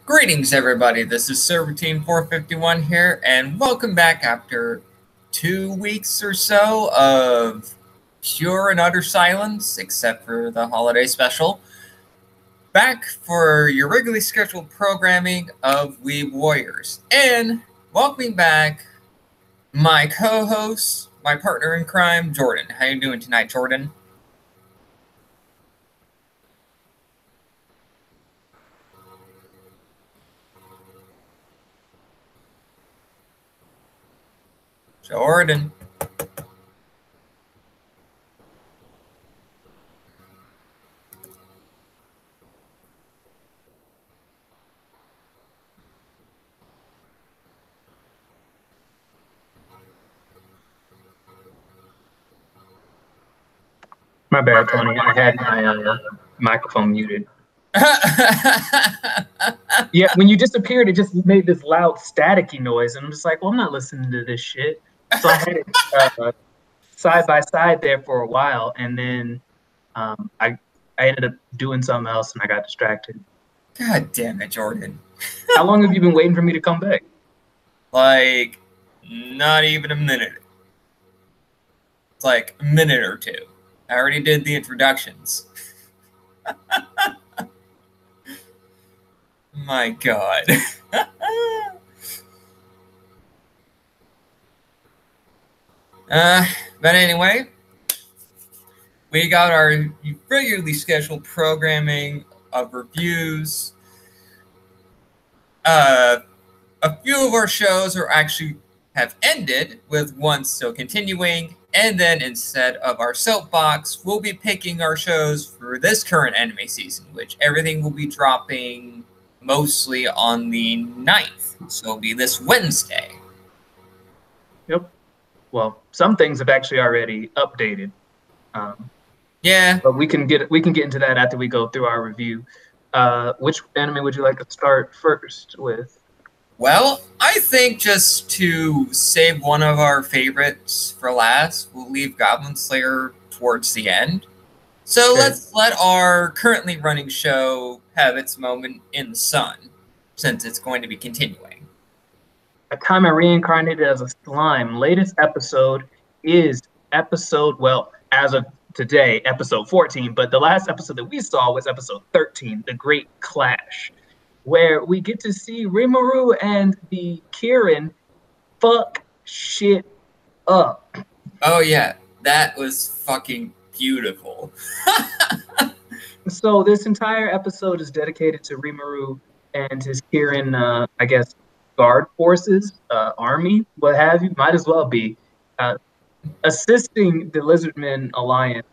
Greetings, everybody. This is Server Team 451 here, and welcome back after 2 weeks or so of pure and utter silence, except for the holiday special. Back for your regularly scheduled programming of Weeb Warriors. And welcoming back my co-host, my partner in crime, Jordan. How you doing tonight, Jordan? Jordan. My bad, Tony. I had my microphone muted. Yeah, when you disappeared, it just made this loud staticky noise, and I'm just like, well, I'm not listening to this shit. So I had it side by side there for a while, and then I ended up doing something else, and I got distracted. God damn it, Jordan. How long have you been waiting for me to come back? Like, not even a minute. It's like a minute or two. I already did the introductions. My God. But anyway, we got our regularly scheduled programming of reviews. A few of our shows are actually have ended, with one still continuing, and then instead of our soapbox, we'll be picking our shows for this current anime season, which everything will be dropping mostly on the 9th, so it'll be this Wednesday. Yep. Well, some things have actually already updated. Yeah, but we can get into that after we go through our review. Which anime would you like to start first with? Well, I think just to save one of our favorites for last, we'll leave Goblin Slayer towards the end. So let's let our currently running show have its moment in the sun, since it's going to be continuing. A time I reincarnated as a slime. Latest episode is as of today, episode 14, but the last episode that we saw was episode 13, The Great Clash, where we get to see Rimuru and the Kirin fuck shit up. Oh yeah, that was fucking beautiful. So this entire episode is dedicated to Rimuru and his Kirin, I guess, guard forces, army, what have you, might as well be, assisting the Lizardmen Alliance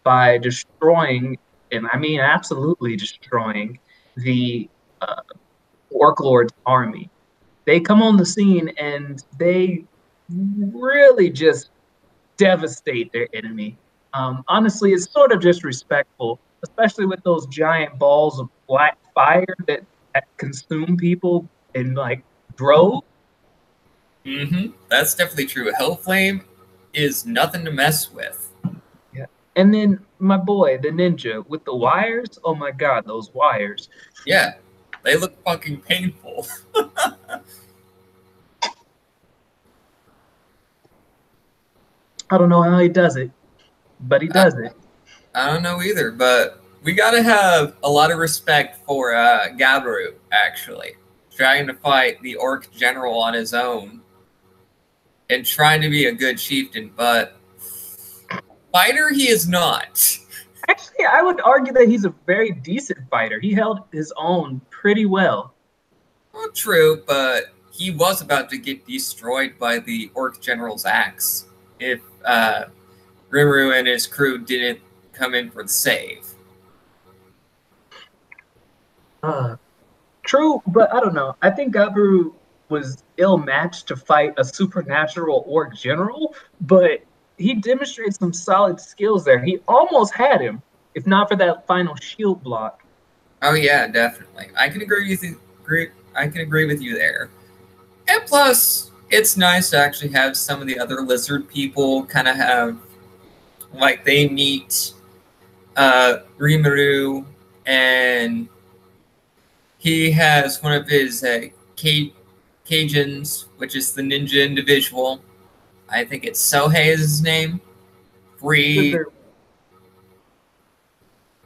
by destroying, and I mean absolutely destroying, the Orc Lord's army. They come on the scene and they really just devastate their enemy. Honestly, it's sort of disrespectful, especially with those giant balls of black fire that consume people in like droves. That's definitely true. Hellflame is nothing to mess with. Yeah. And then my boy, the ninja with the wires. Oh my God, those wires. Yeah, they look fucking painful. I don't know how he does it, but he does it. I don't know either, but we gotta have a lot of respect for Gabiru, actually. Trying to fight the Orc General on his own and trying to be a good chieftain, but fighter he is not. Actually, I would argue that he's a very decent fighter. He held his own pretty well. Well, true, but he was about to get destroyed by the Orc General's axe if Rimuru and his crew didn't come in for the save. True, but I don't know. I think Gabiru was ill-matched to fight a supernatural Orc General, but he demonstrated some solid skills there. He almost had him, if not for that final shield block. Oh yeah, definitely. I can agree with you. I can agree with you there. And plus, it's nice to actually have some of the other lizard people kind of have, like, they meet Rimuru and He has one of his Cajuns, which is the ninja individual. I think it's Sohei is his name. Free.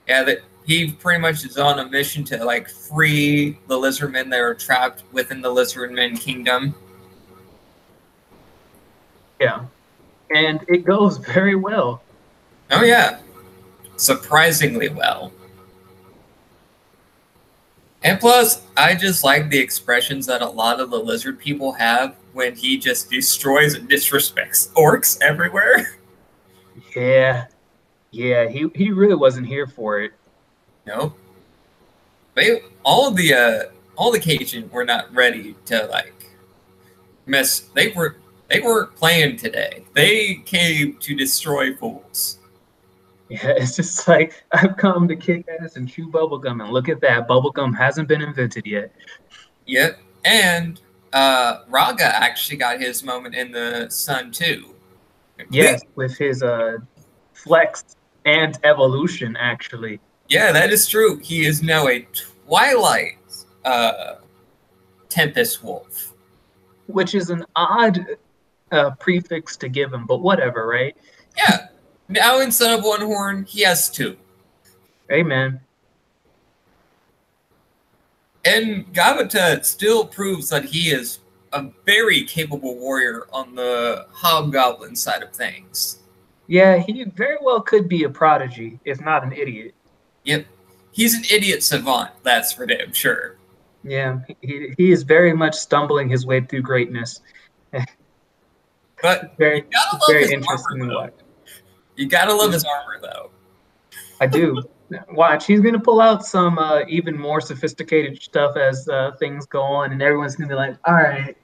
Yeah, that he pretty much is on a mission to like free the lizardmen that are trapped within the lizardmen kingdom. Yeah, and it goes very well. Oh yeah, surprisingly well. And plus, I just like the expressions that a lot of the lizard people have when he just destroys and disrespects orcs everywhere. Yeah, yeah, he really wasn't here for it. No, all the Cajun were not ready to like mess. They weren't playing today. They came to destroy fools. Yeah, it's just like I've come to kick ass and chew bubblegum, and look at that, bubblegum hasn't been invented yet. Yep, and Raga actually got his moment in the sun too. Yes, with his flex and evolution, actually. Yeah, that is true. He is now a Twilight Tempest Wolf. Which is an odd prefix to give him, but whatever, right? Yeah. Now instead of one horn, he has two. Amen. And Gavita still proves that he is a very capable warrior on the hobgoblin side of things. Yeah, he very well could be a prodigy, if not an idiot. Yep. He's an idiot savant, that's for damn sure. Yeah, he is very much stumbling his way through greatness. But very, you gotta love very his interesting armor, to watch. You gotta love his armor, though. I do. Watch, he's gonna pull out some even more sophisticated stuff as things go on, and everyone's gonna be like, "All right,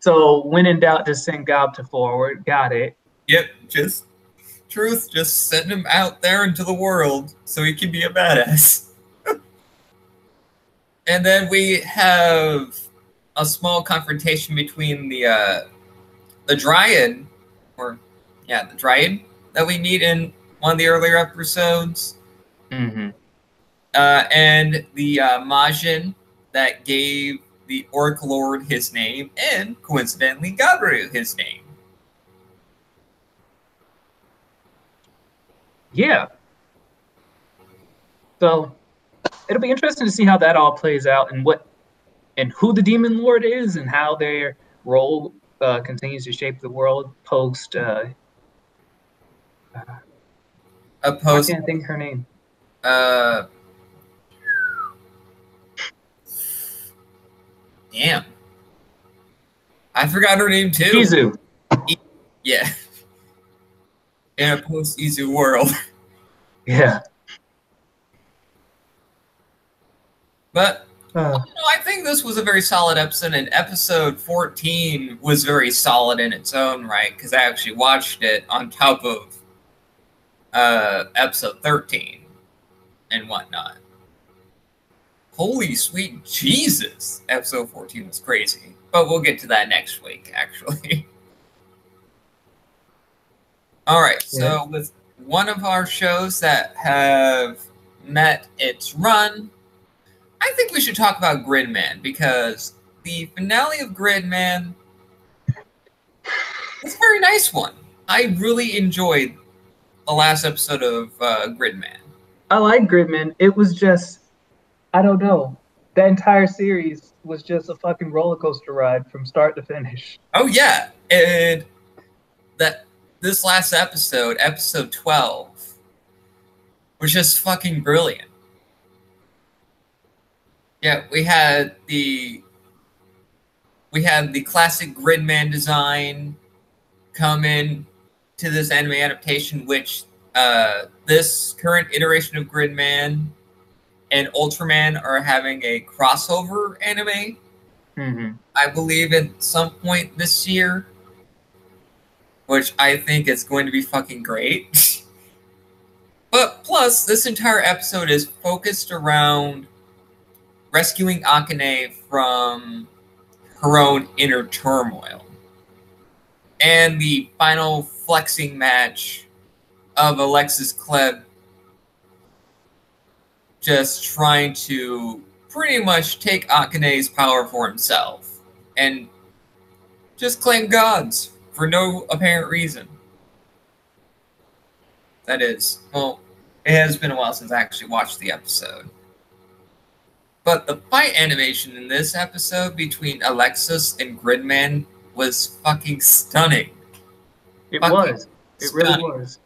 so when in doubt, just send Gobta forward. Got it." Yep, just send him out there into the world so he can be a badass. And then we have a small confrontation between the Dryad, the Dryad that we meet in one of the earlier episodes. Mm-hmm. And the Majin that gave the Orc Lord his name, and coincidentally Gabriel his name. Yeah. So it'll be interesting to see how that all plays out, and who the Demon Lord is, and how their role continues to shape the world post. I can't think her name. Damn. I forgot her name too. Izu. Yeah. In a post-Izu world. Yeah. But I think this was a very solid episode, and episode 14 was very solid in its own right, because I actually watched it on top of episode 13 and whatnot. Holy sweet Jesus! Episode 14 was crazy. But we'll get to that next week, actually. Alright, so with one of our shows that have met its run, I think we should talk about Gridman, because the finale of Gridman was a very nice one. I really enjoyed the last episode of Gridman. I like Gridman. It was just, I don't know. The entire series was just a fucking roller coaster ride from start to finish. Oh yeah, and this last episode, episode 12, was just fucking brilliant. Yeah, we had the classic Gridman design come in to this anime adaptation, which this current iteration of Gridman and Ultraman are having a crossover anime. Mm-hmm. I believe at some point this year, which I think is going to be fucking great. But plus, this entire episode is focused around rescuing Akane from her own inner turmoil. And the final flexing match of Alexis Klebb just trying to pretty much take Akane's power for himself and just claim gods for no apparent reason. That is, well, it has been a while since I actually watched the episode. But the fight animation in this episode between Alexis and Gridman was fucking stunning. It was. It really was.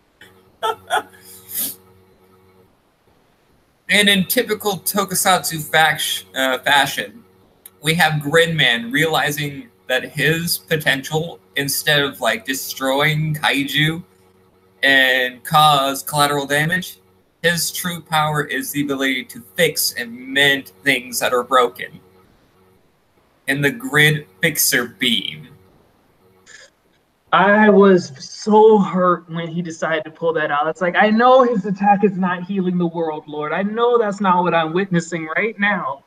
And in typical Tokusatsu fashion, we have Gridman realizing that his potential, instead of like destroying kaiju and cause collateral damage, his true power is the ability to fix and mend things that are broken. In the Grid Fixer Beam. I was so hurt when he decided to pull that out. It's like, I know his attack is not healing the world, Lord. I know that's not what I'm witnessing right now.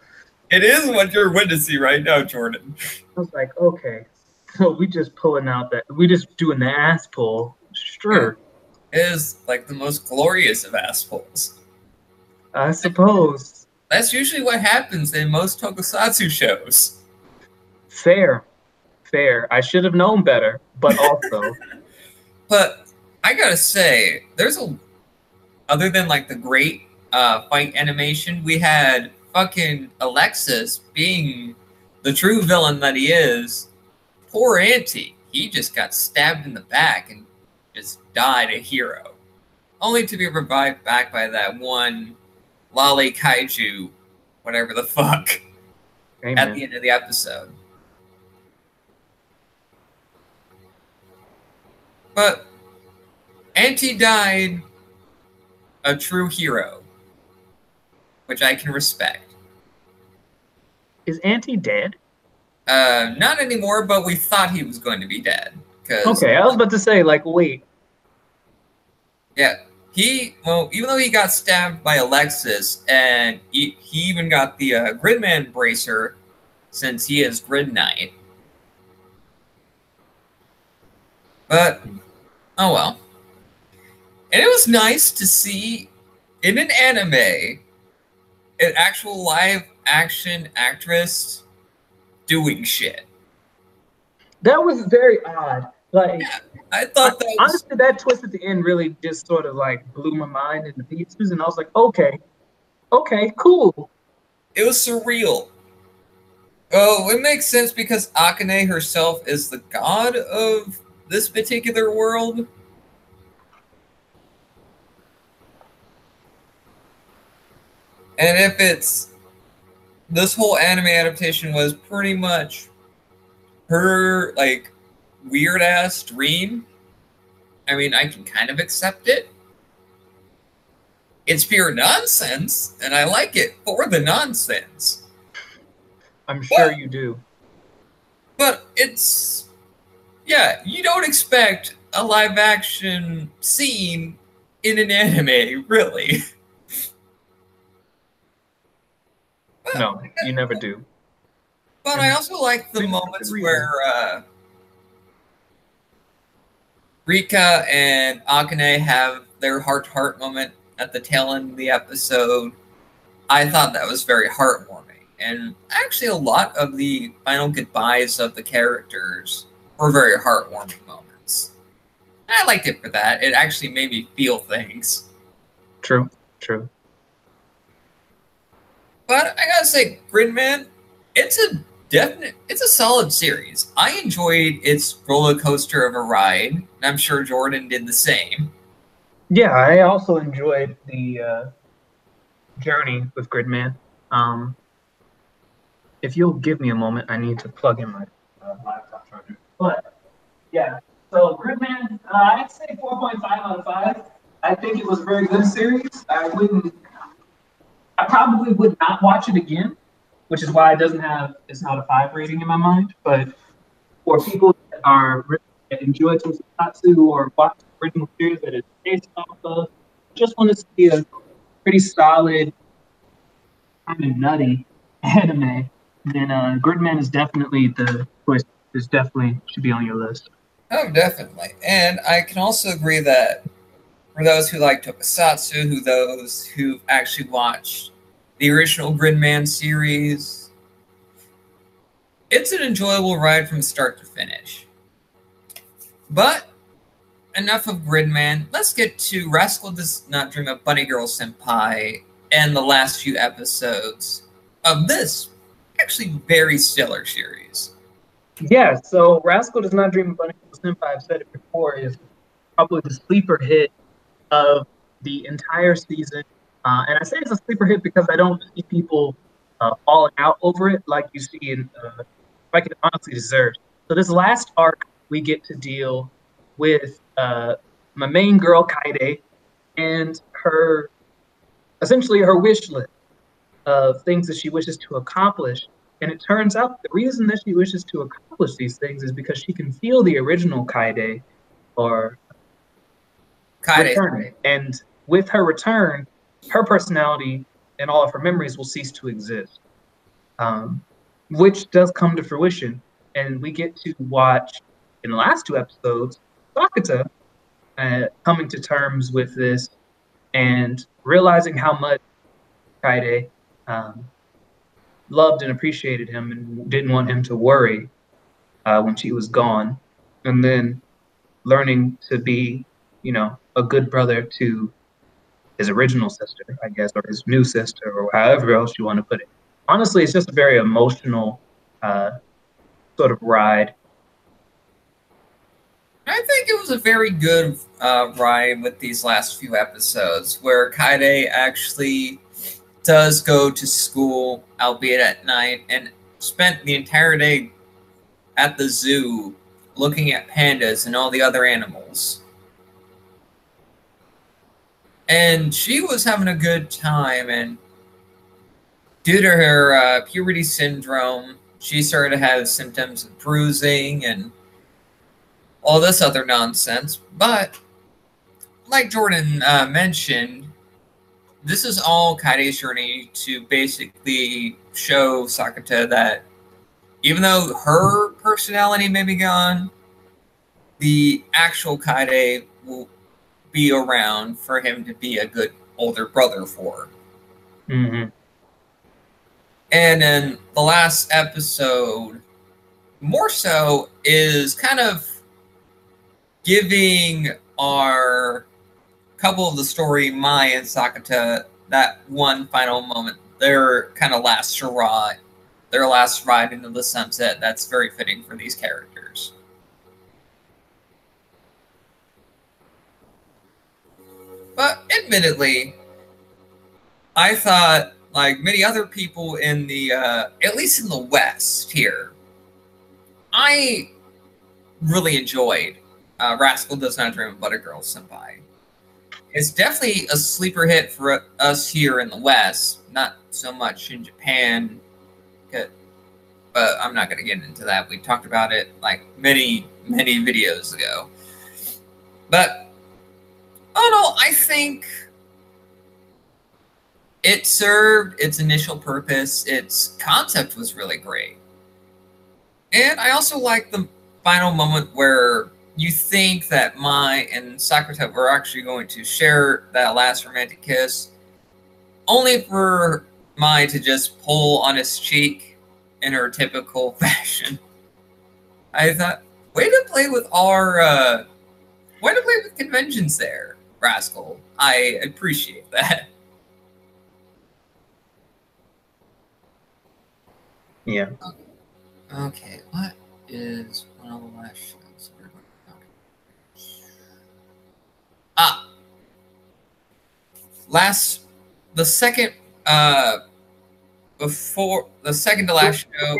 It is what you're witnessing right now, Jordan. I was like, okay, so we just pulling out that, we just doing the ass pull. Sure. It is like the most glorious of ass pulls. I suppose. That's usually what happens in most Tokusatsu shows. Fair. I should have known better, but also. But I gotta say, other than like the great fight animation, we had fucking Alexis being the true villain that he is. Poor Auntie. He just got stabbed in the back and just died a hero. Only to be revived back by that one lolly kaiju, whatever the fuck, Amen. At the end of the episode. But Auntie died a true hero, which I can respect. Is Auntie dead? Not anymore, but we thought he was going to be dead. Okay, I was about to say, like, wait. Yeah, even though he got stabbed by Alexis, and he even got the Gridman bracer, since he is Grid Knight. But, oh well. And it was nice to see, in an anime, an actual live-action actress doing shit. That was very odd. Like, yeah, I thought that was... Honestly, that twist at the end really just sort of, like, blew my mind into pieces, and I was like, okay, cool. It was surreal. Oh, it makes sense because Akane herself is the god of this particular world. And if this whole anime adaptation was pretty much her, like, weird-ass dream, I mean, I can kind of accept it. It's pure nonsense, and I like it for the nonsense. I'm sure you do. But it's... yeah, you don't expect a live-action scene in an anime, really. No, you never do. But I also like the moments where Rika and Akane have their heart-to-heart moment at the tail end of the episode. I thought that was very heartwarming. And actually a lot of the final goodbyes of the characters were very heartwarming moments. And I liked it for that. It actually made me feel things. True. But I gotta say, Gridman, it's a solid series. I enjoyed its roller coaster of a ride, and I'm sure Jordan did the same. Yeah, I also enjoyed the journey with Gridman. If you'll give me a moment, I need to plug in my laptop charger. But yeah, so Gridman, I'd say 4.5 out of 5. I think it was a very good series. I probably would not watch it again, which is why it's not a 5 rating in my mind. But for people that enjoy Tokusatsu or watch the original series that it's based off of, just want to see a pretty solid, kind of nutty anime, then Gridman is definitely the choice. Should be on your list. Oh, definitely. And I can also agree that for those who like Tokusatsu, those who've actually watched the original Gridman series. It's an enjoyable ride from start to finish. But enough of Gridman. Let's get to Rascal Does Not Dream of Bunny Girl Senpai and the last few episodes of this actually very stellar series. Yeah, so Rascal Does Not Dream of Bunny Girl Senpai, I've said it before, is probably the sleeper hit of the entire season. And I say it's a sleeper hit because I don't see people falling out over it like you see in like it honestly deserves. So this last arc, we get to deal with my main girl, Kaide, and her, essentially her wish list of things that she wishes to accomplish. And it turns out the reason that she wishes to accomplish these things is because she can feel the original Kaide or return. And with her return, her personality and all of her memories will cease to exist, which does come to fruition. And we get to watch in the last two episodes Sakata coming to terms with this and realizing how much Kaide loved and appreciated him and didn't want him to worry when she was gone. And then learning to be, a good brother to his original sister, I guess, or his new sister, or however else you want to put it. Honestly, it's just a very emotional sort of ride. I think it was a very good ride with these last few episodes where Kaide actually does go to school, albeit at night, and spent the entire day at the zoo looking at pandas and all the other animals. And she was having a good time, and due to her puberty syndrome, she started to have symptoms of bruising and all this other nonsense. But like Jordan mentioned, this is all Kaide's journey to basically show Sakata that even though her personality may be gone, the actual Kaide will be around for him to be a good older brother for. Mm-hmm. And then the last episode, more so, is kind of giving our couple of the story, Mai and Sakata, that one final moment, their kind of last hurrah, their last ride into the sunset. That's very fitting for these characters. But admittedly, I thought, like many other people in the, at least in the West here, I really enjoyed Rascal Does Not Dream of Bunny Girl Senpai. It's definitely a sleeper hit for us here in the West, not so much in Japan, but I'm not going to get into that. We talked about it like many, many videos ago. But, oh no, I think it served its initial purpose. Its concept was really great. And I also like the final moment where you think that Mai and Sakata were actually going to share that last romantic kiss, only for Mai to just pull on his cheek in her typical fashion. I thought, way to play with our, way to play with conventions there, Rascal. I appreciate that. Yeah. Okay, what is one of the last shows we're going to talk about? The second to last show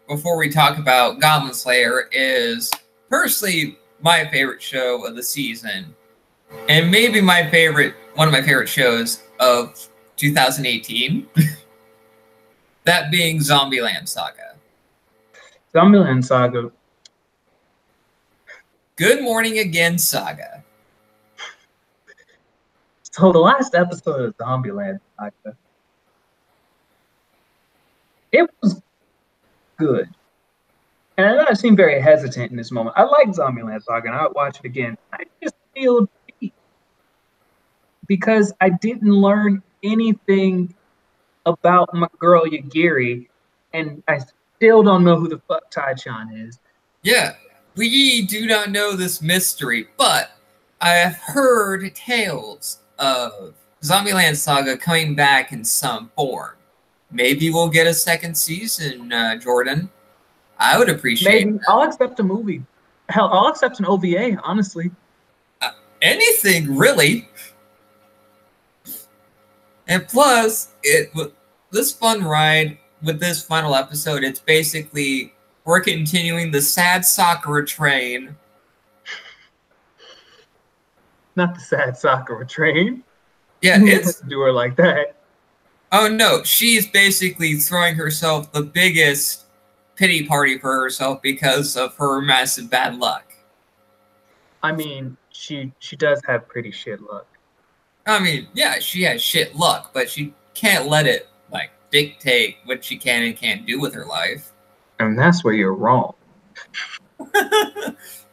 before we talk about Goblin Slayer is personally my favorite show of the season, and maybe one of my favorite shows of 2018. That being Zombieland Saga. Zombieland Saga. Good Morning Again Saga. So the last episode of Zombieland Saga, it was good. And I know I seem very hesitant in this moment. I like Zombieland Saga, and I would watch it again. I just feel deep because I didn't learn anything about my girl Yagiri, and I still don't know who the fuck Tai-chan is. Yeah, we do not know this mystery, but I have heard tales of Zombieland Saga coming back in some form. Maybe we'll get a second season, Jordan. I would appreciate Maybe I'll accept a movie. Hell, I'll accept an OVA, honestly. anything, really. And plus, this fun ride with this final episode, it's basically we're continuing the sad Sakura train. Not the sad Sakura train. Yeah, it's do her like that. Oh no, she's basically throwing herself the biggest pity party for herself because of her massive bad luck. I mean, she does have pretty shit luck. I mean, yeah, she has shit luck, but she can't let it like dictate what she can and can't do with her life. And that's where you're wrong.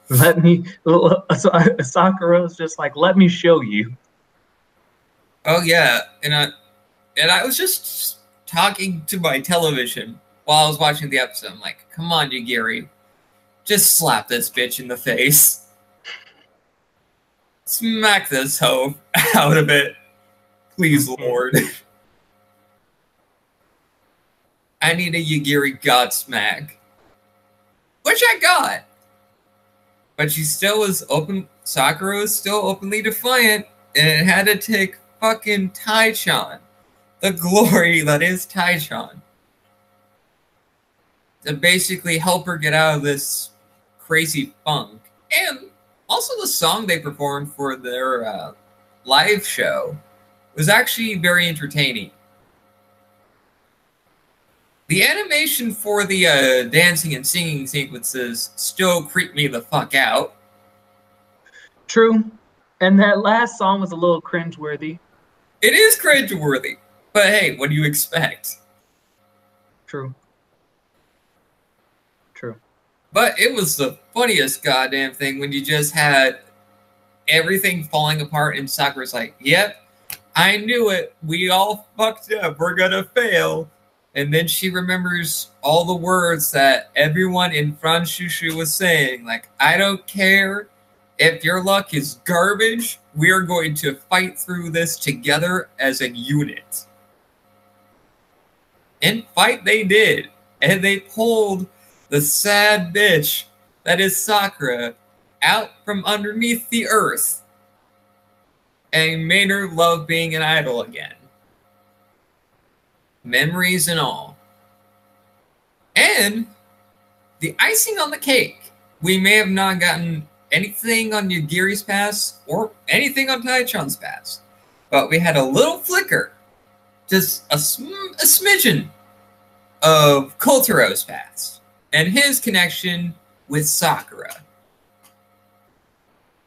Let me Sakura's just like, let me show you. Oh yeah, and I was just talking to my television while I was watching the episode. I'm like, come on, Yagiri, just slap this bitch in the face. Smack this hoe out of it. Please, Lord. I need a Yagiri Godsmack. Which I got. But she still was open. Sakura was still openly defiant. And it had to take fucking Tai-chan. The glory that is Tai-chan. To basically help her get out of this crazy funk. And also the song they performed for their live show was actually very entertaining. The animation for the dancing and singing sequences still creep me the fuck out. True. And that last song was a little cringeworthy. It is cringeworthy. But hey, what do you expect? True. True. But it was the funniest goddamn thing when you just had everything falling apart and Sakura's like, yep, I knew it. We all fucked up. We're gonna fail. And then she remembers all the words that everyone in Franshushu was saying. Like, I don't care if your luck is garbage. We are going to fight through this together as a unit. And fight they did. And they pulled the sad bitch that is Sakura out from underneath the earth and made her love being an idol again. Memories and all. And the icing on the cake, we may have not gotten anything on Yagiri's past or anything on Tai-chan's past, but we had a little flicker, just a smidgen of Kotaro's past and his connection with Sakura.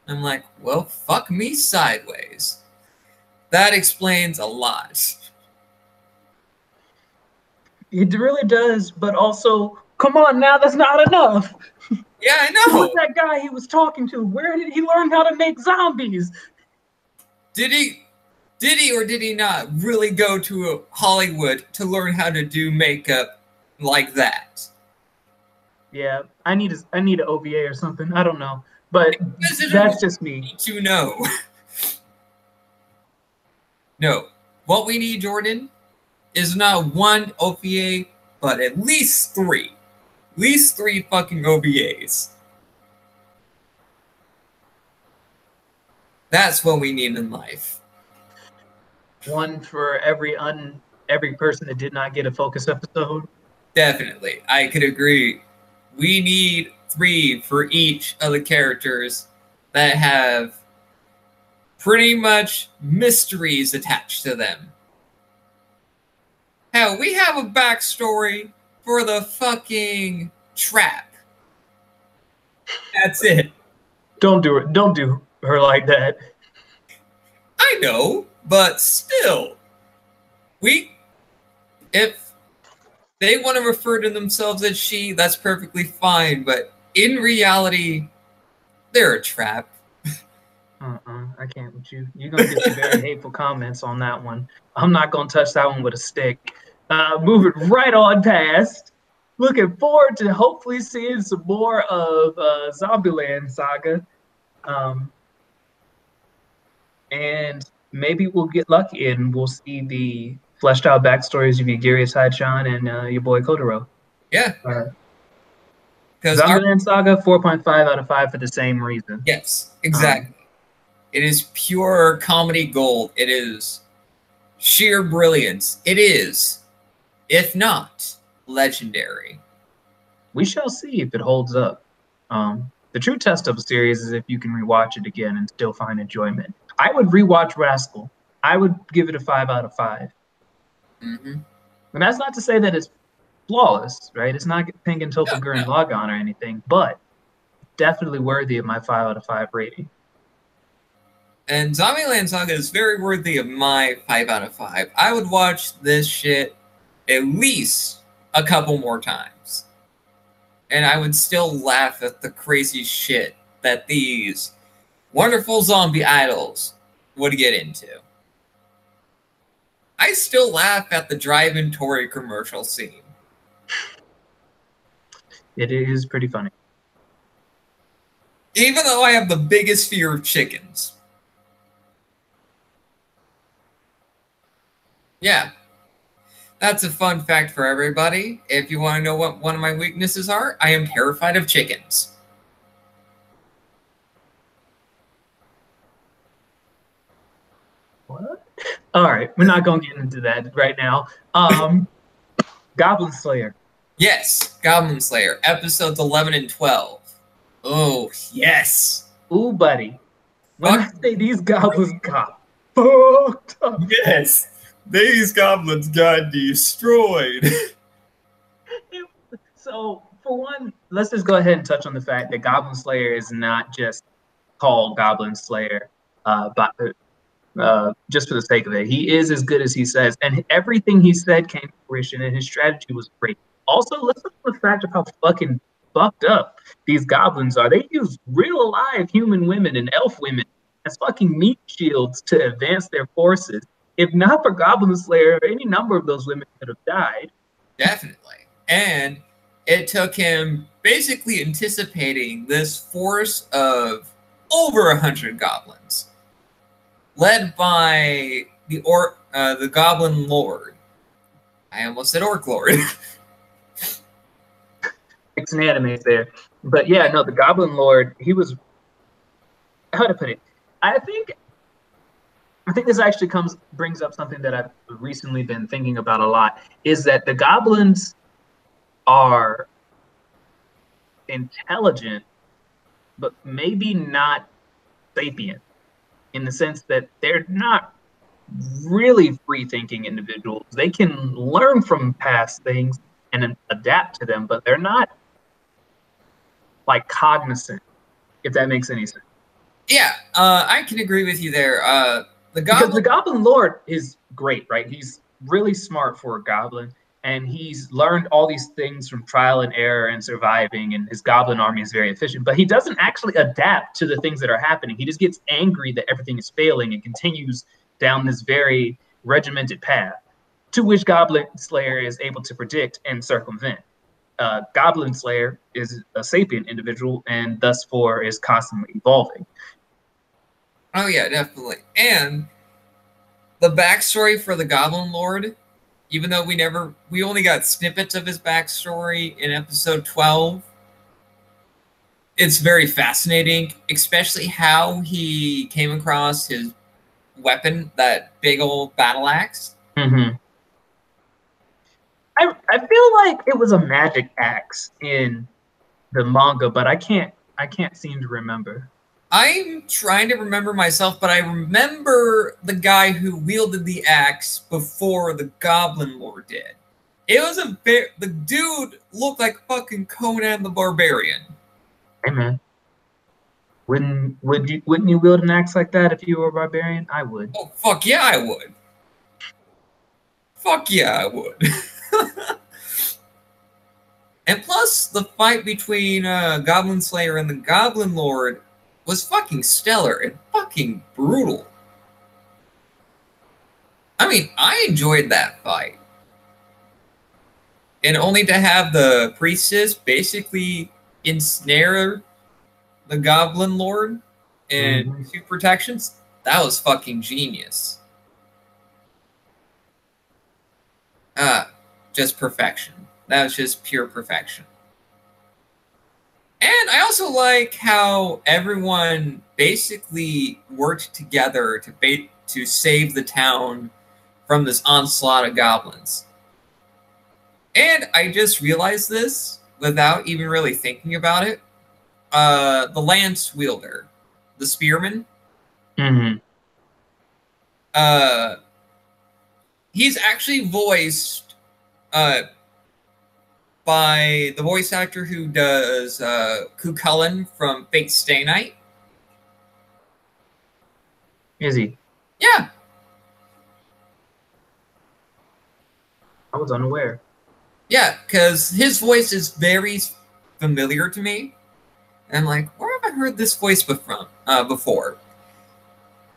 I'm like, well, fuck me sideways. That explains a lot. It really does, but also, come on now, that's not enough. Yeah, I know. Who was that guy he was talking to? Where did he learn how to make zombies? Did he or did he not really go to Hollywood to learn how to do makeup like that? Yeah, I need an OVA or something. I don't know, but that's just me. To know. No, what we need, Jordan, is not one OVA, but at least three. At least three fucking OVAs. That's what we need in life. One for every person that did not get a focus episode. Definitely, I could agree. We need 3 for each of the characters that have pretty much mysteries attached to them. Hell, we have a backstory for the fucking trap. That's it. Don't do it. Don't do her like that. I know, but still. If they want to refer to themselves as she, that's perfectly fine, but in reality, they're a trap. I can't with you. You're gonna get some very hateful comments on that one. I'm not gonna touch that one with a stick. Moving right on past. Looking forward to hopefully seeing some more of Zombieland Saga. And maybe we'll get lucky and we'll see the fleshed out backstories of Yagiri Saichan and your boy Kotaro. Yeah. Because Zombieland Saga, 4.5 out of 5 for the same reason. Yes, exactly. It is pure comedy gold. It is sheer brilliance. It is, if not, legendary. We shall see if it holds up. The true test of a series is if you can rewatch it again and still find enjoyment. I would rewatch Rascal. I would give it a 5 out of 5. Mm-hmm. And that's not to say that it's flawless, right? It's not Penguin Topher Gurren Lagann or anything, but definitely worthy of my 5 out of 5 rating. And Zombieland Saga is very worthy of my 5 out of 5. I would watch this shit at least a couple more times. And I would still laugh at the crazy shit that these wonderful zombie idols would get into. I still laugh at the drive-in Tory commercial scene. It is pretty funny. Even though I have the biggest fear of chickens. Yeah. That's a fun fact for everybody. If you want to know what one of my weaknesses are, I am terrified of chickens. What? All right, we're not going to get into that right now. Goblin Slayer. Yes, Goblin Slayer, episodes 11 and 12. Oh, yes. Ooh, buddy. When I say these goblins got fucked up. Yes, these goblins got destroyed. So, for one, let's just go ahead and touch on the fact that Goblin Slayer is not just called Goblin Slayer just for the sake of it. He is as good as he says, and everything he said came to fruition, and his strategy was great. Also, let's look at the fact of how fucking fucked up these goblins are. They use real live human women and elf women as fucking meat shields to advance their forces. If not for Goblin Slayer, any number of those women could have died. Definitely. And it took him basically anticipating this force of over 100 goblins, led by the Goblin Lord. I almost said Orc Lord. It's an anime there. But yeah, no, the Goblin Lord, he was, how to put it? I think this actually brings up something that I've recently been thinking about a lot, is that the goblins are intelligent, but maybe not sapient, in the sense that they're not really free-thinking individuals. They can learn from past things and adapt to them, but they're not like cognizant, if that makes any sense. Yeah, I can agree with you there. Because the Goblin Lord is great, right? He's really smart for a goblin, and he's learned all these things from trial and error and surviving, and his goblin army is very efficient, but he doesn't actually adapt to the things that are happening. He just gets angry that everything is failing and continues down this very regimented path, to which Goblin Slayer is able to predict and circumvent. Goblin Slayer is a sapient individual, and thus for is constantly evolving. Oh yeah, definitely. And the backstory for the Goblin Lord, even though we only got snippets of his backstory in episode 12, it's very fascinating, especially how he came across his weapon, that big old battle axe. Mm-hmm. I feel like it was a magic axe in the manga, but I can't seem to remember. I'm trying to remember myself, but I remember the guy who wielded the axe before the Goblin Lord did. It was the dude looked like fucking Conan the Barbarian. Hey man, wouldn't you wield an axe like that if you were a barbarian? I would. Oh fuck yeah, I would. Fuck yeah, I would. And plus, the fight between Goblin Slayer and the Goblin Lord was fucking stellar and fucking brutal. I mean, I enjoyed that fight. And only to have the priestess basically ensnare the Goblin Lord and two protections, that was fucking genius. Just perfection. That was just pure perfection. And I also like how everyone basically worked together to save the town from this onslaught of goblins. And I just realized this without even really thinking about it. The lance wielder, the spearman. He's actually voiced by the voice actor who does Cucullin from Fate Stay Night. Is he? Yeah. I was unaware. Yeah, because his voice is very familiar to me. And I'm like, where have I heard this voice before?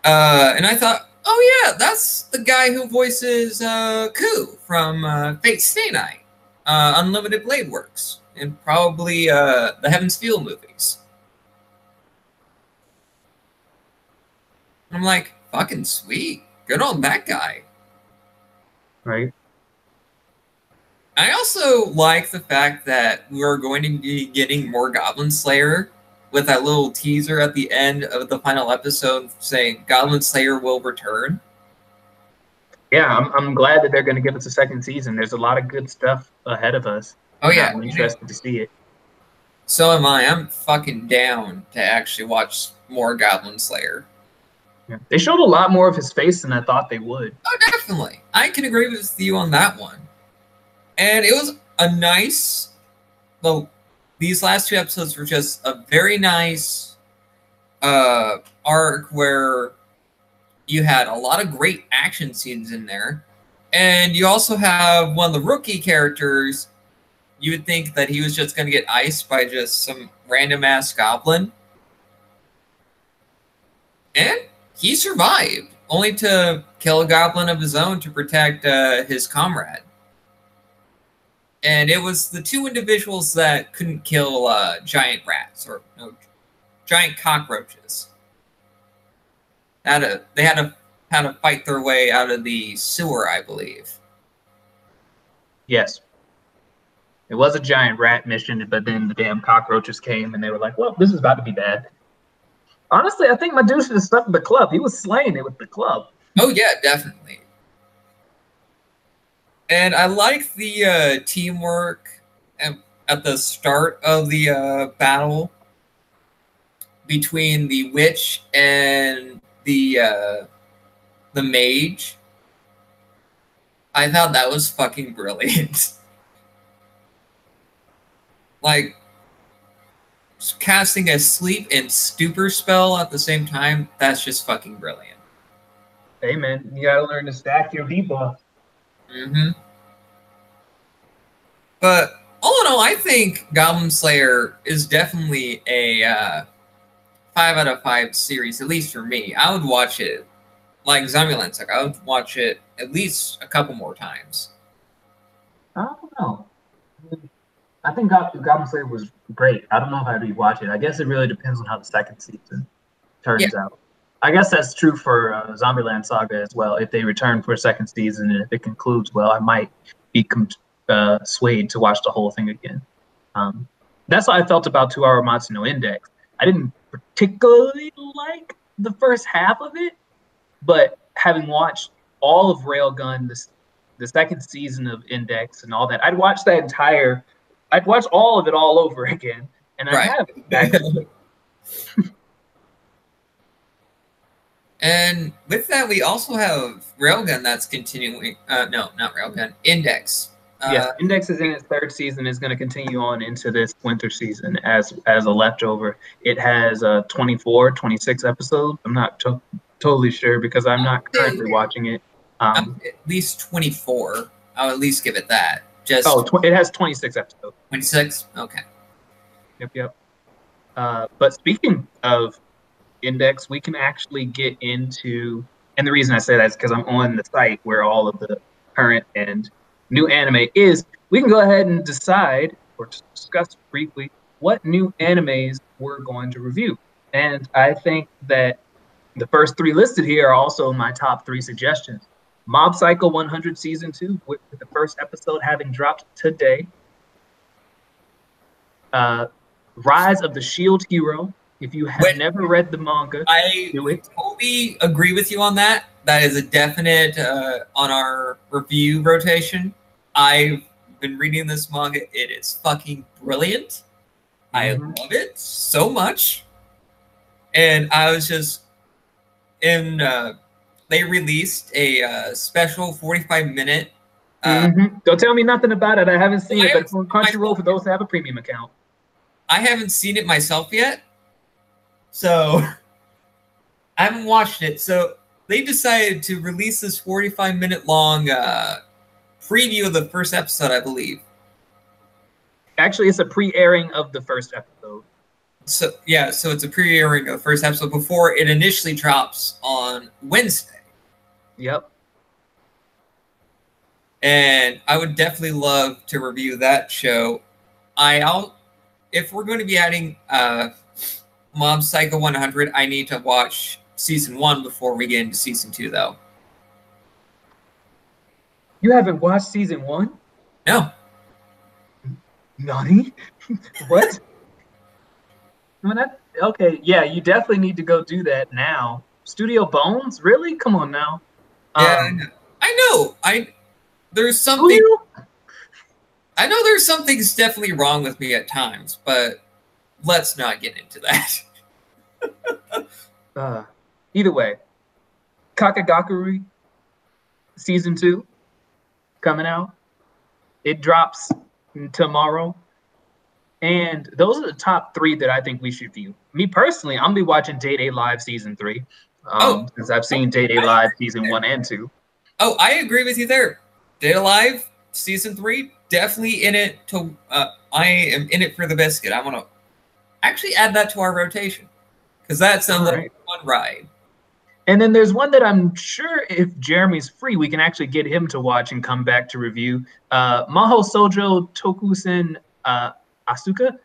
And I thought, oh yeah, that's the guy who voices Ku from Fate Stay Night, Unlimited Blade Works, and probably the Heaven's Feel movies. I'm like, fucking sweet. Good on that guy. Right. I also like the fact that we're going to be getting more Goblin Slayer with that little teaser at the end of the final episode saying Goblin Slayer will return. Yeah, I'm glad that they're going to give us a second season. There's a lot of good stuff ahead of us. Oh yeah, I'm interested to see it. So am I. I'm fucking down to actually watch more Goblin Slayer. Yeah. They showed a lot more of his face than I thought they would. Oh, definitely. I can agree with you on that one. And it was a nice, well, these last two episodes were just a very nice arc where you had a lot of great action scenes in there. And you also have one of the rookie characters. You would think that he was just going to get iced by just some random ass goblin. And he survived, only to kill a goblin of his own to protect his comrade. And it was the two individuals that couldn't kill giant rats or giant cockroaches. They had to fight their way out of the sewer, I believe. Yes. It was a giant rat mission, but then the damn cockroaches came and they were like, well, this is about to be bad. Honestly, I think my dude should have stuck with the club. He was slaying it with the club. Oh, yeah, definitely. And I like the teamwork at the start of the battle between the witch and the mage. I thought that was fucking brilliant. Like, casting a sleep and stupor spell at the same time, that's just fucking brilliant. Hey, man, you gotta learn to stack your debuff. But all in all, I think Goblin Slayer is definitely a 5 out of 5 series, at least for me. I would watch it like Zombieland. Like I would watch it at least a couple more times. I don't know. I think Goblin Slayer was great. I don't know if I'd rewatch it. I guess it really depends on how the second season turns out. I guess that's true for Zombieland Saga as well. If they return for a second season and if it concludes well, I might be swayed to watch the whole thing again. That's how I felt about 2 Hour Matsuno Index. I didn't particularly like the first half of it, but having watched all of Railgun, the second season of Index and all that, I'd watch all of it all over again, and I have actually. And with that, we also have Railgun that's continuing. No, not Railgun. Index. Yes, Index is in its 3rd season. Is going to continue on into this winter season as a leftover. It has 24, 26 episodes. I'm not totally sure because I'm not currently watching it. At least 24. I'll at least give it that. It has 26 episodes. 26? Okay. Yep. But speaking of index, we can actually get into, and the reason I say that is because I'm on the site where all of the current and new anime is. We can go ahead and decide or discuss briefly what new animes we're going to review. And I think that the first three listed here are also my top three suggestions. Mob Psycho 100 Season 2, with the first episode having dropped today. Uh, Rise of the Shield Hero. If you have never read the manga, I do it. totally agree with you on that. That is a definite on our review rotation. I've been reading this manga. It is fucking brilliant. I love it so much. And I was just in. They released a special 45-minute. Don't tell me nothing about it. I haven't seen it, but it's on Crunchyroll for myself. those who have a premium account. I haven't seen it myself yet, so I haven't watched it. So they decided to release this 45-minute long preview of the first episode, I believe. Actually, it's a pre-airing of the first episode. So yeah, so it's a pre-airing of the first episode before it initially drops on Wednesday. Yep. And I would definitely love to review that show. If we're going to be adding Mob Psycho 100, I need to watch season 1 before we get into season 2, though. You haven't watched season 1? No. Nani? What? Okay, yeah, you definitely need to go do that now. Studio Bones? Really? Come on now. Yeah, I know. There's something. I know there's something definitely wrong with me at times, but let's not get into that. Either way, Kakagakuri season 2 coming out. It drops tomorrow. And those are the top 3 that I think we should view. Me personally, I'm gonna be watching Day Day Live season 3. Since I've seen Day Day Live season 1 and 2. Oh, I agree with you there. Day Day Live season 3, definitely in it to. I am in it for the biscuit. I want to actually add that to our rotation because that's a little fun ride. And then there's one that I'm sure if Jeremy's free, we can actually get him to watch and come back to review. Maho Sojo Tokusen Asuka.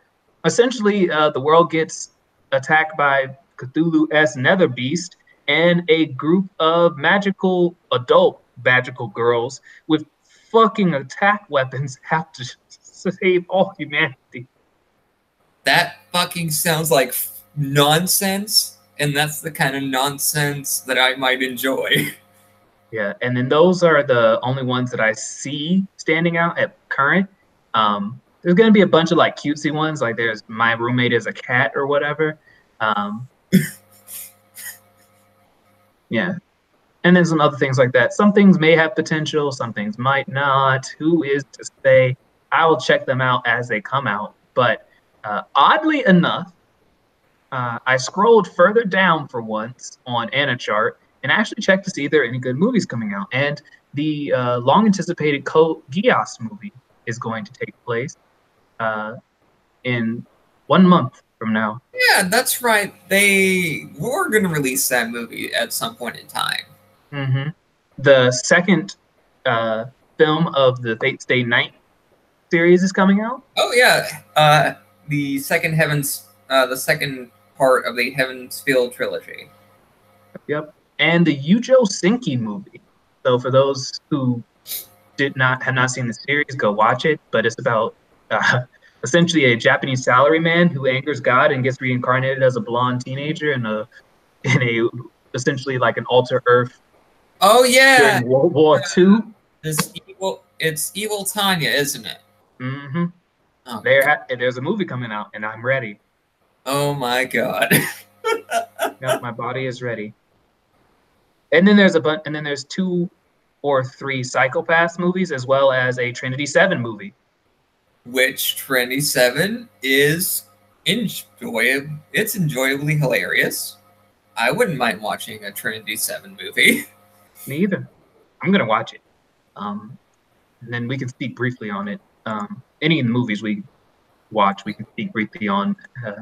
Essentially, the world gets attacked by Cthulhu-esque nether beast, and a group of adult magical girls with fucking attack weapons have to save all humanity. That fucking sounds like nonsense, and that's the kind of nonsense that I might enjoy. Yeah, and then those are the only ones that I see standing out at current. There's going to be a bunch of like cutesy ones, like there's My Roommate is a Cat or whatever. Yeah. And then some other things like that. Some things may have potential, some things might not. Who is to say? I will check them out as they come out. But oddly enough, I scrolled further down for once on AniChart and actually checked to see if there are any good movies coming out. And the long-anticipated Code Geass movie is going to take place in 1 month from now. Yeah, that's right. They were going to release that movie at some point in time. The second film of the Fate Stay Night series is coming out. Oh yeah, the second part of the Heaven's Field trilogy. Yep, and the Yujo Senki movie. So for those who have not seen the series, go watch it. But it's about essentially a Japanese salaryman who angers God and gets reincarnated as a blonde teenager in a essentially like an alter Earth. Oh yeah, during World War II. It's Evil Tanya, isn't it? Oh, there's a movie coming out, and I'm ready. Oh my god. Yep, my body is ready. And then there's 2 or 3 Psycho-Pass movies, as well as a Trinity 7 movie. Which Trinity 7 is enjoyable. It's enjoyably hilarious. I wouldn't mind watching a Trinity 7 movie. Me either. I'm gonna watch it. And then we can speak briefly on it. Any of the movies we watch, we can speak briefly on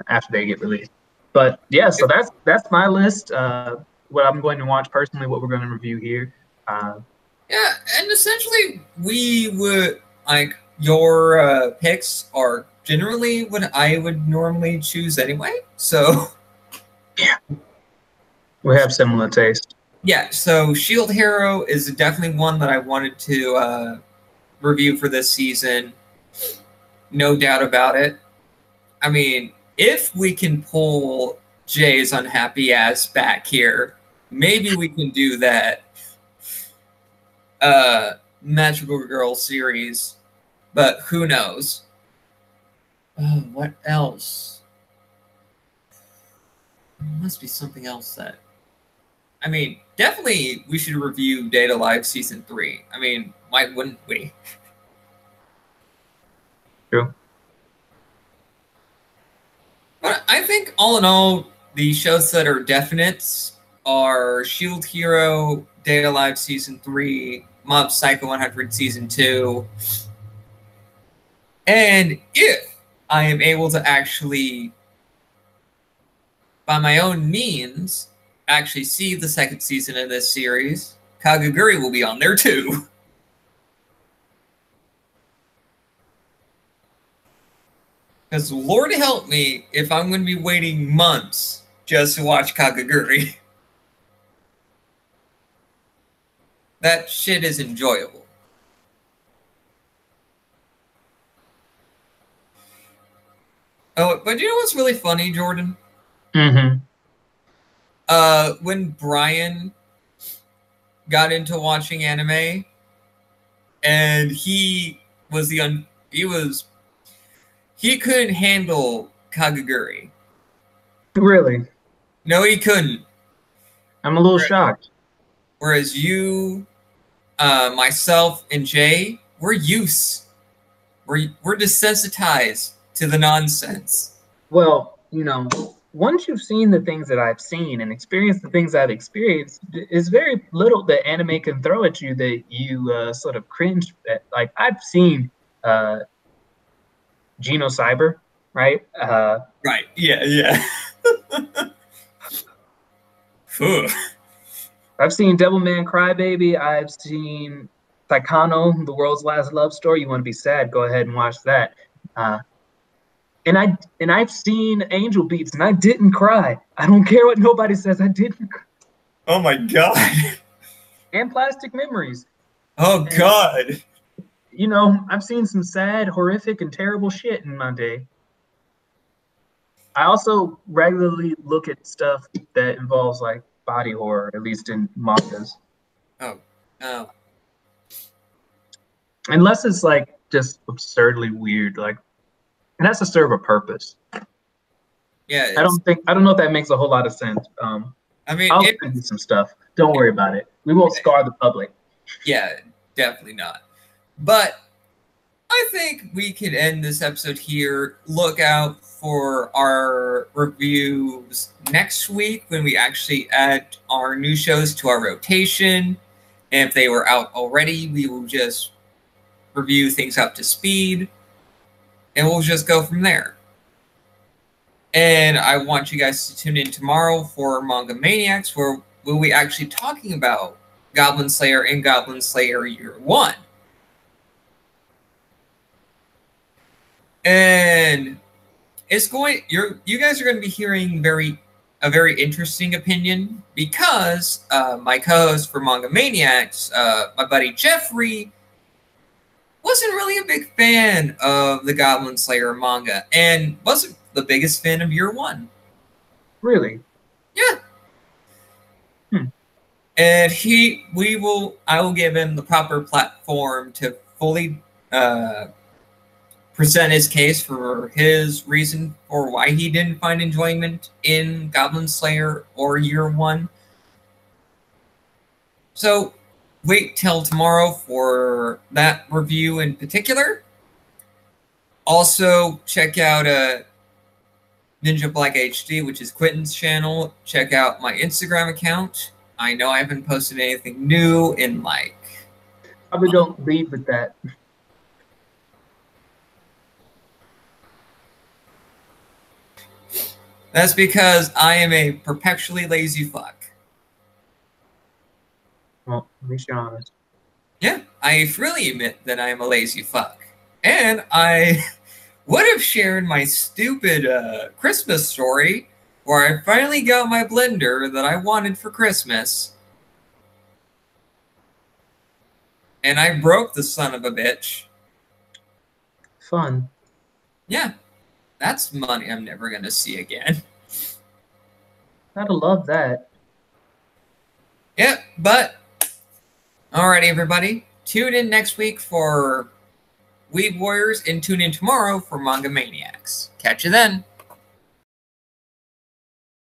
after they get released. But yeah, so that's my list. What I'm going to watch personally, what we're going to review here. Yeah, and essentially we would like your picks are generally what I would normally choose anyway. So Yeah, we have similar taste. yeah, so Shield Hero is definitely one that I wanted to review for this season. No doubt about it. I mean, if we can pull Jay's unhappy ass back here, maybe we can do that Magical Girl series, but who knows? What else? There must be something else that. I mean, definitely we should review Data Live Season 3. I mean, why wouldn't we? True. But I think all in all, the shows that are definites are Shield Hero, Data Live Season 3, Mob Psycho 100 Season 2. And if I am able to actually, by my own means, actually see the second season of this series, Kagaguri will be on there too. Because Lord help me if I'm going to be waiting months just to watch Kagaguri. That shit is enjoyable. Oh, but you know what's really funny, Jordan? Mm-hmm. When Brian got into watching anime, and he couldn't handle Kagaguri. Really? No, he couldn't. I'm a little shocked. Whereas you, myself, and Jay, we're desensitized to the nonsense. Well, once you've seen the things that I've seen and experienced the things I've experienced, it's very little that anime can throw at you that you sort of cringe at. Like I've seen Geno Cyber, right? Right. Yeah. I've seen Devilman Crybaby. I've seen Taikano, The World's Last Love Story. You want to be sad? Go ahead and watch that. And I've seen Angel Beats, and I didn't cry. I don't care what nobody says. I didn't cry. Oh my god. And Plastic Memories. Oh god. I've seen some sad, horrific, and terrible shit in my day. I also regularly look at stuff that involves like body horror, at least in mangas. Oh. Unless it's like just absurdly weird, like it has to serve a purpose. Yeah. I don't know if that makes a whole lot of sense. I mean, I'll send you some stuff. Don't worry about it. We won't scar the public. Yeah, definitely not. But I think we could end this episode here. Look out for our reviews next week when we actually add our new shows to our rotation. And if they were out already, we will just review things up to speed. And we'll just go from there. And I want you guys to tune in tomorrow for Manga Maniacs, where we'll be actually talking about Goblin Slayer and Goblin Slayer Year 1. And you guys are going to be hearing a very interesting opinion because my co-host for Manga Maniacs, my buddy Jeffrey, wasn't really a big fan of the Goblin Slayer manga and wasn't the biggest fan of Year 1. Really? Yeah. And I will give him the proper platform to fully present his case for his reason for why he didn't find enjoyment in Goblin Slayer or Year 1. So wait till tomorrow for that review in particular. Also, check out Ninja Black HD, which is Quentin's channel. Check out my Instagram account. I know I haven't posted anything new in like... Probably don't lead with that. That's because I am a perpetually lazy fuck. Well, at least you're honest. Yeah, I freely admit that I am a lazy fuck. And I would have shared my stupid Christmas story where I finally got my blender that I wanted for Christmas. And I broke the son of a bitch. Fun. Yeah, that's money I'm never going to see again. Gotta love that. Yeah, but alrighty, everybody. Tune in next week for Weeb Warriors and tune in tomorrow for Manga Maniacs. Catch you then.